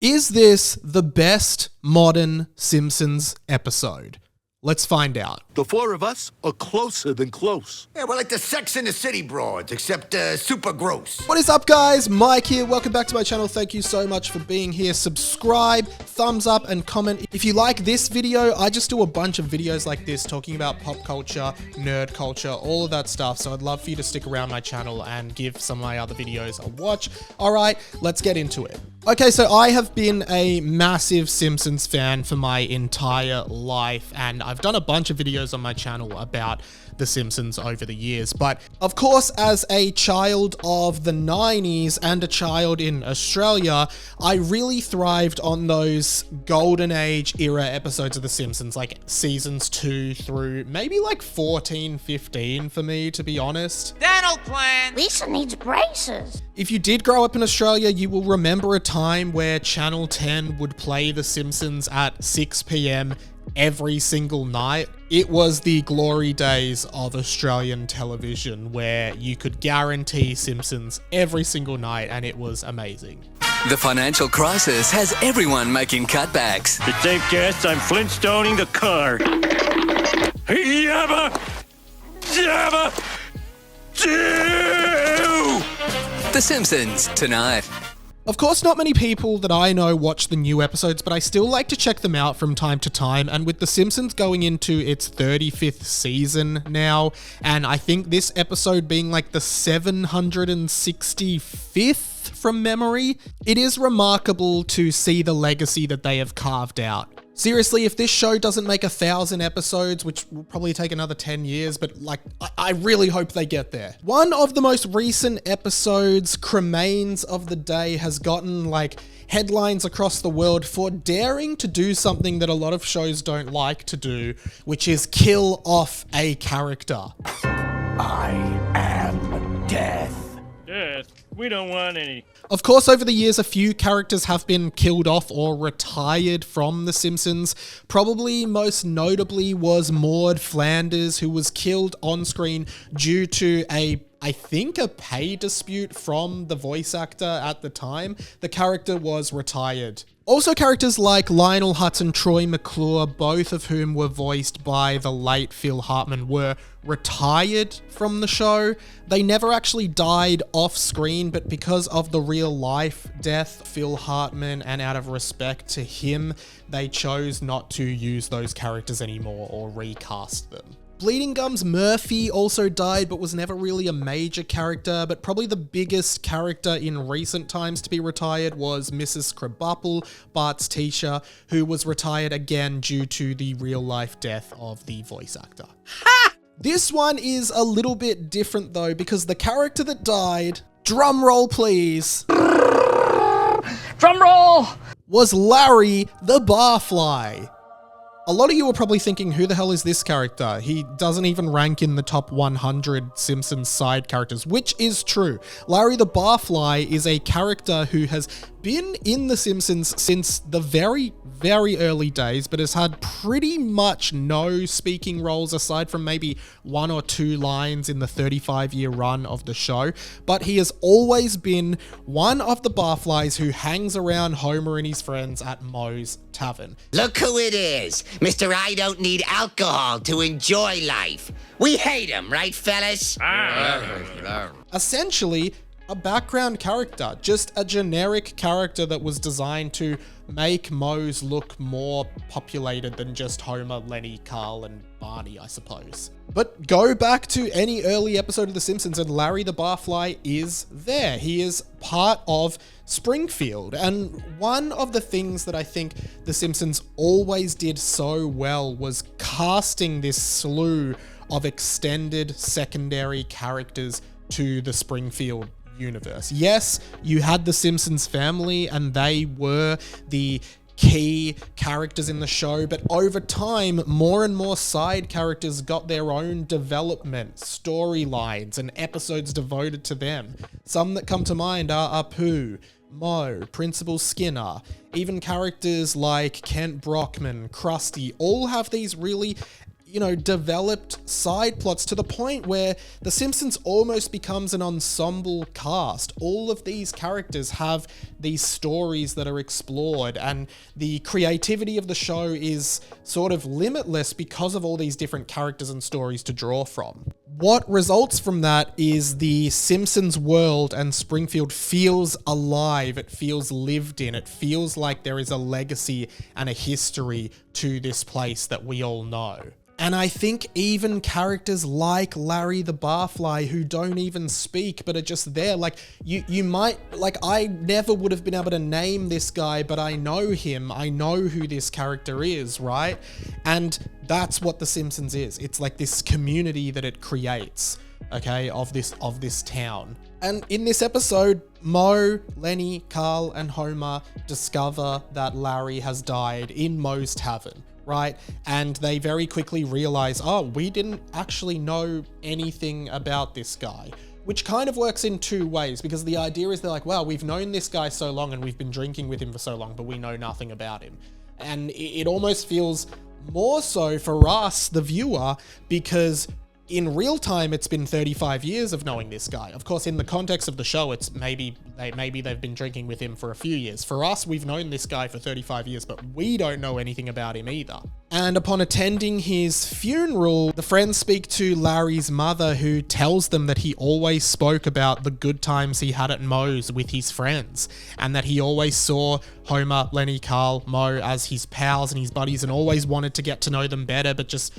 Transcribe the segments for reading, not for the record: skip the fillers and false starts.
Is this the best modern Simpsons episode? Let's find out. The four of us are closer than close. Yeah, we're like the Sex and the City broads, except super gross. What is up, guys? Mike here. Welcome back to my channel. Thank you so much for being here. Subscribe, thumbs up, and comment. If you like this video, I just do a bunch of videos like this talking about pop culture, nerd culture, all of that stuff. So I'd love for you to stick around my channel and give some of my other videos a watch. All right, let's get into it. Okay, so I have been a massive Simpsons fan for my entire life, and I've done a bunch of videos on my channel about The Simpsons over the years. But of course, as a child of the 90s and a child in Australia, I really thrived on those golden age era episodes of The Simpsons, like seasons 2 through maybe like 14, 15 for me, to be honest. Dental plan! Lisa needs braces. If you did grow up in Australia, you will remember a time where Channel 10 would play The Simpsons at 6 p.m. every single night. It was the glory days of Australian television where you could guarantee Simpsons every single night, and it was amazing. The financial crisis has everyone making cutbacks. To save gas, I'm Flintstoning the car. Yabba! Yabba! Chew! The Simpsons tonight. Of course, not many people that I know watch the new episodes, but I still like to check them out from time to time. And with The Simpsons going into its 35th season now, and I think this episode being like the 765th from memory, it is remarkable to see the legacy that they have carved out. Seriously, if this show doesn't make 1,000 episodes, which will probably take another 10 years, but like, I really hope they get there. One of the most recent episodes, Cremains of the Day, has gotten like headlines across the world for daring to do something that a lot of shows don't like to do, which is kill off a character. I am death. Death? We don't want any. Of course, over the years, a few characters have been killed off or retired from The Simpsons. Probably most notably was Maude Flanders, who was killed on screen due to I think a pay dispute from the voice actor at the time. The character was retired. Also, characters like Lionel Hutz and Troy McClure, both of whom were voiced by the late Phil Hartman, were retired from the show. They never actually died off screen, but because of the real life death, Phil Hartman, and out of respect to him, they chose not to use those characters anymore or recast them. Bleeding Gums Murphy also died, but was never really a major character, but probably the biggest character in recent times to be retired was Mrs. Krabappel, Bart's teacher, who was retired again due to the real-life death of the voice actor. Ha! This one is a little bit different though, because the character that died, drum roll please, Drum roll! was Larry the Barfly. A lot of you are probably thinking, who the hell is this character? He doesn't even rank in the top 100 Simpsons side characters, which is true. Larry the Barfly is a character who has been in The Simpsons since the very, very early days, but has had pretty much no speaking roles aside from maybe 1 or 2 lines in the 35-year run of the show. But he has always been one of the Barflies who hangs around Homer and his friends at Moe's Tavern. Look who it is, Mr. I don't need alcohol to enjoy life. We hate him, right, fellas? Essentially, a background character, just a generic character that was designed to make Moe's look more populated than just Homer, Lenny, Carl, and Barney, I suppose. But go back to any early episode of The Simpsons and Larry the Barfly is there. He is part of Springfield. And one of the things that I think The Simpsons always did so well was casting this slew of extended secondary characters to the Springfield universe. Yes, you had the Simpsons family and they were the key characters in the show, but over time, more and more side characters got their own development, storylines, and episodes devoted to them. Some that come to mind are Apu, Moe, Principal Skinner, even characters like Kent Brockman, Krusty, all have these really developed side plots to the point where The Simpsons almost becomes an ensemble cast. All of these characters have these stories that are explored, and the creativity of the show is sort of limitless because of all these different characters and stories to draw from. What results from that is the Simpsons world and Springfield feels alive, it feels lived in, it feels like there is a legacy and a history to this place that we all know. And I think even characters like Larry the Barfly, who don't even speak but are just there, like you might, like, I never would have been able to name this guy, but I know him, I know who this character is, right? And that's what The Simpsons is. It's like this community that it creates, okay, of this town. And in this episode, Moe, Lenny, Carl, and Homer discover that Larry has died in Moe's tavern. Right? And they very quickly realize, oh, we didn't actually know anything about this guy, which kind of works in two ways, because the idea is they're like, wow, we've known this guy so long and we've been drinking with him for so long, but we know nothing about him. And it almost feels more so for us, the viewer, because in real time, it's been 35 years of knowing this guy. Of course, in the context of the show, it's maybe they've been drinking with him for a few years. For us, we've known this guy for 35 years, but we don't know anything about him either. And upon attending his funeral, the friends speak to Larry's mother, who tells them that he always spoke about the good times he had at Moe's with his friends, and that he always saw Homer, Lenny, Carl, Moe as his pals and his buddies, and always wanted to get to know them better, but just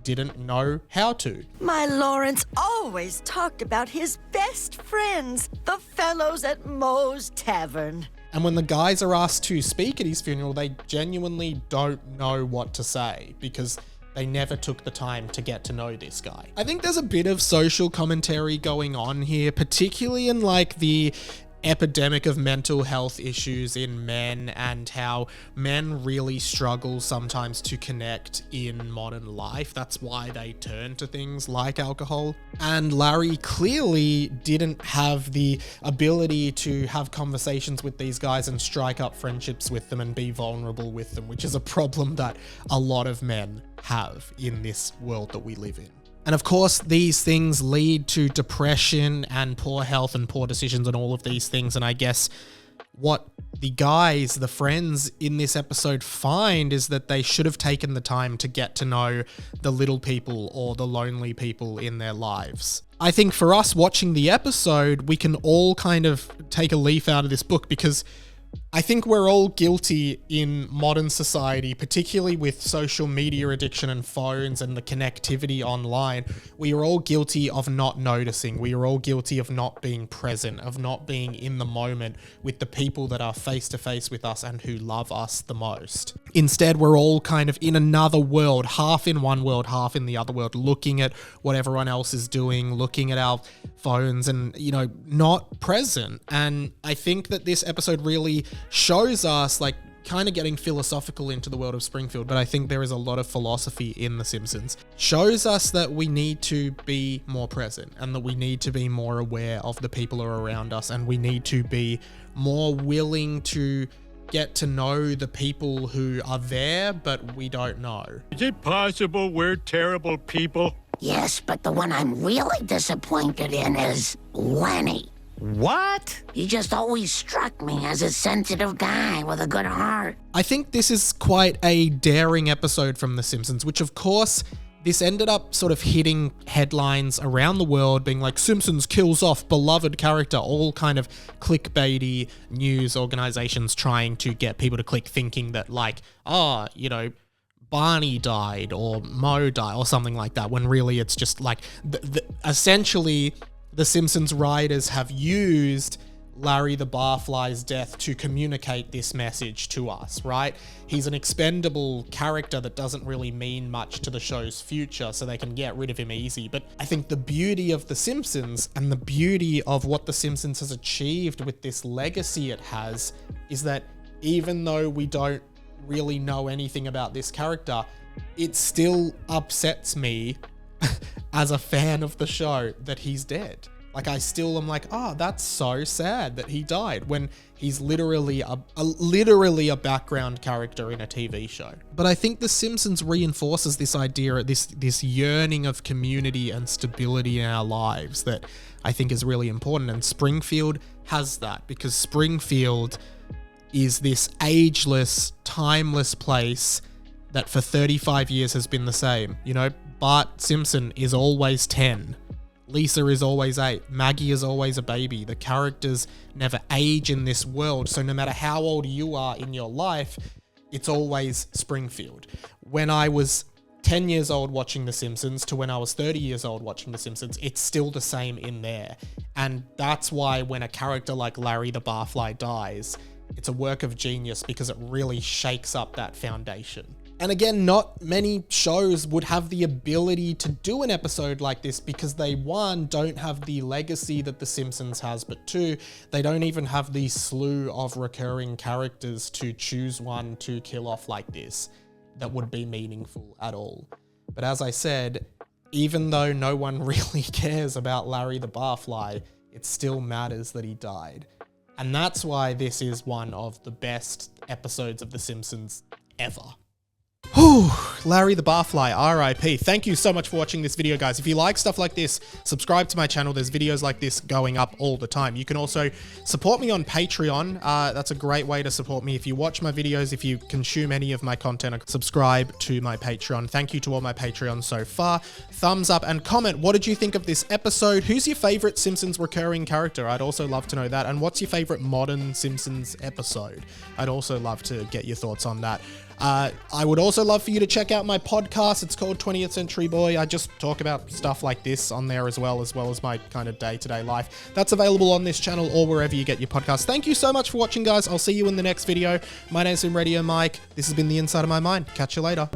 didn't know how to. My Lawrence always talked about his best friends, the fellows at Moe's Tavern. And when the guys are asked to speak at his funeral, they genuinely don't know what to say because they never took the time to get to know this guy. I think there's a bit of social commentary going on here, particularly in like the epidemic of mental health issues in men and how men really struggle sometimes to connect in modern life. That's why they turn to things like alcohol. And Larry clearly didn't have the ability to have conversations with these guys and strike up friendships with them and be vulnerable with them, which is a problem that a lot of men have in this world that we live in. And of course, these things lead to depression and poor health and poor decisions and all of these things. And I guess what the guys, the friends in this episode find is that they should have taken the time to get to know the little people or the lonely people in their lives. I think for us watching the episode, we can all kind of take a leaf out of this book, because I think we're all guilty in modern society, particularly with social media addiction and phones and the connectivity online. We are all guilty of not noticing. We are all guilty of not being present, of not being in the moment with the people that are face to face with us and who love us the most. Instead, we're all kind of in another world, half in one world, half in the other world, looking at what everyone else is doing, looking at our phones and, not present. And I think that this episode really shows us, like, kind of getting philosophical into the world of Springfield, but I think there is a lot of philosophy in The Simpsons. Shows us that we need to be more present and that we need to be more aware of the people who are around us, and we need to be more willing to get to know the people who are there, but we don't know. Is it possible we're terrible people? Yes, but the one I'm really disappointed in is Lenny. What? He just always struck me as a sensitive guy with a good heart. I think this is quite a daring episode from The Simpsons, which of course, this ended up sort of hitting headlines around the world, being like, Simpsons kills off beloved character, all kind of clickbaity news organizations trying to get people to click, thinking that like, Barney died or Moe died or something like that, when really it's just like, essentially the Simpsons writers have used Larry the Barfly's death to communicate this message to us, right? He's an expendable character that doesn't really mean much to the show's future, so they can get rid of him easy. But I think the beauty of The Simpsons and the beauty of what The Simpsons has achieved with this legacy it has is that even though we don't really know anything about this character, it still upsets me as a fan of the show that he's dead. Like, I still am like, oh, that's so sad that he died, when he's literally a background character in a TV show. But I think The Simpsons reinforces this idea, this yearning of community and stability in our lives that I think is really important. And Springfield has that, because Springfield is this ageless, timeless place that for 35 years has been the same. You know, Bart Simpson is always 10. Lisa is always 8. Maggie is always a baby. The characters never age in this world. So no matter how old you are in your life, it's always Springfield. When I was 10 years old watching The Simpsons to when I was 30 years old watching The Simpsons, it's still the same in there. And that's why when a character like Larry the Barfly dies, it's a work of genius, because it really shakes up that foundation. And again, not many shows would have the ability to do an episode like this, because they, one, don't have the legacy that The Simpsons has, but two, they don't even have the slew of recurring characters to choose one to kill off like this that would be meaningful at all. But as I said, even though no one really cares about Larry the Barfly, it still matters that he died. And that's why this is one of the best episodes of The Simpsons ever. Whew, Larry the Barfly, RIP. Thank you so much for watching this video, guys. If you like stuff like this, subscribe to my channel. There's videos like this going up all the time. You can also support me on Patreon. That's a great way to support me. If you watch my videos, if you consume any of my content, subscribe to my Patreon. Thank you to all my Patreons so far. Thumbs up and comment. What did you think of this episode? Who's your favorite Simpsons recurring character? I'd also love to know that. And what's your favorite modern Simpsons episode? I'd also love to get your thoughts on that. I would also love for you to check out my podcast. It's called 20th Century Boy. I just talk about stuff like this on there as well as my kind of day-to-day life. That's available on this channel or wherever you get your podcasts. Thank you so much for watching, guys. I'll see you in the next video. My name's been Radio Mike. This has been The Inside of My Mind. Catch you later.